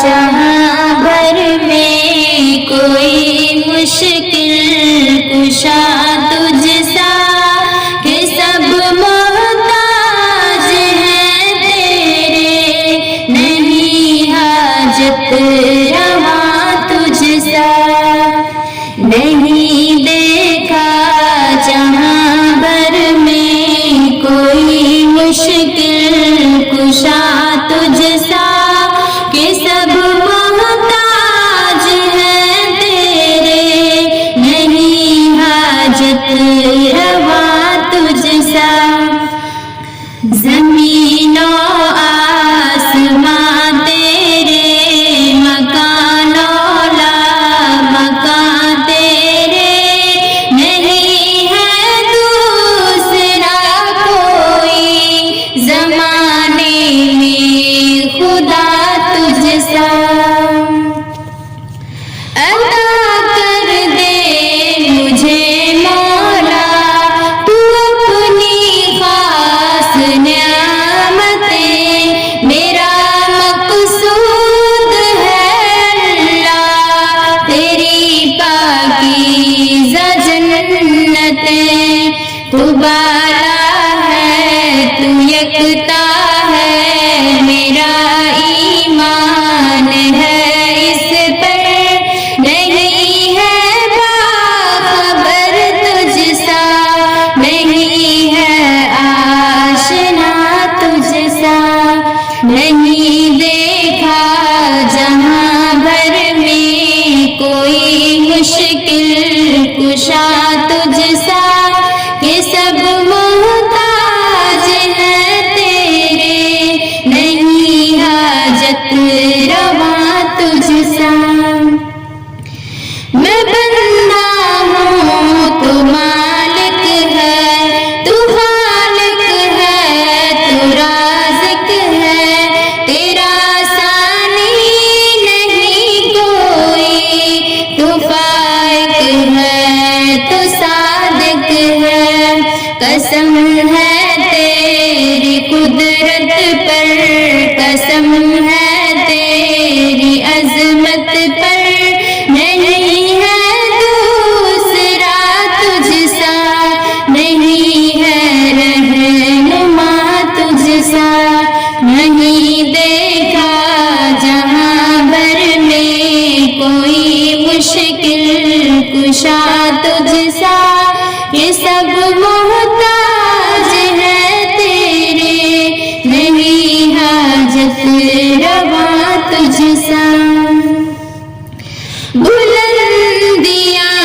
جہاں بھر میں کوئی مشکل کشا تجھ سا کہ سب محتاج ہیں تیرے، نہیں حاجت روا تجھ سا، نہیں دیکھا جہاں بھر میں کوئی مشکل کشا تجھ سا کہ سب محتاج ہیں تیرے، نہیں حاجت روا تجھ سا۔ زمین و آسمان تیرے مکان و لا مکان تیرے، نہیں ہے دوسرا کوئی زمانے میں خدا تجھ سا۔ عطا کر دے مجھے مولا تو اپنی خاص نعمتیں، میرا مقصود ہے اللہ تیری پاکیزہ جنتیں، تو بالا ہے تو یکتا ہے، میرا ایمان ہے اس پر، نہیں ہے باخبر تجھ سا، نہیں ہے آشنا تجھ سا، نہیں دیکھا جہاں بھر میں کوئی مشکل کشا تجھ سا کہ سب محتاج ہیں تیرے، نہیں حاجت روا تجھ سا۔ میں بندہ ہوں تو مالک ہے، تو خالق ہے تو رازق ہے، تیرا ثانی نہیں کوئی، تو فائق ہے تو صادق ہے، قسم ہے تیری قدرت پر، قسم ہے تیری عظمت پر، نہیں ہے دوسرا تجھ سا، نہیں ہے رہنما تجھ سا، نہیں دیکھا جہاں بھر میں کوئی مشکل کشا تجھ سا کہ سب محتاج ہیں تیرے، نہیں حاجت روا تجھ سا۔ بلندیاں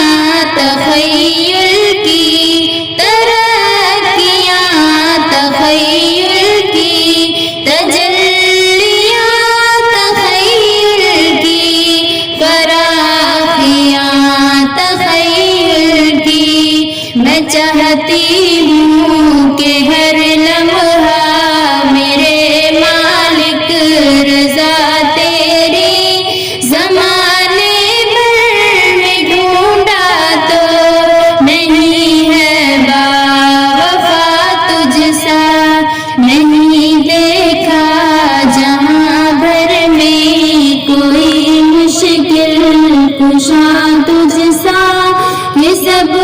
تخیل کی، ترقیاں تخیل کی، تجلیاں تخیل کی، فراخیاں تخیل کی، میں چاہتی ہوں کہ ہر لمحہ میرے مالک رضا تیری، زمانے بھر میں ڈھونڈا تو نہیں ہے باوفا تجھ سا، نہیں دیکھا جہاں بھر میں کوئی مشکل کشا تجھ سا، یہ سب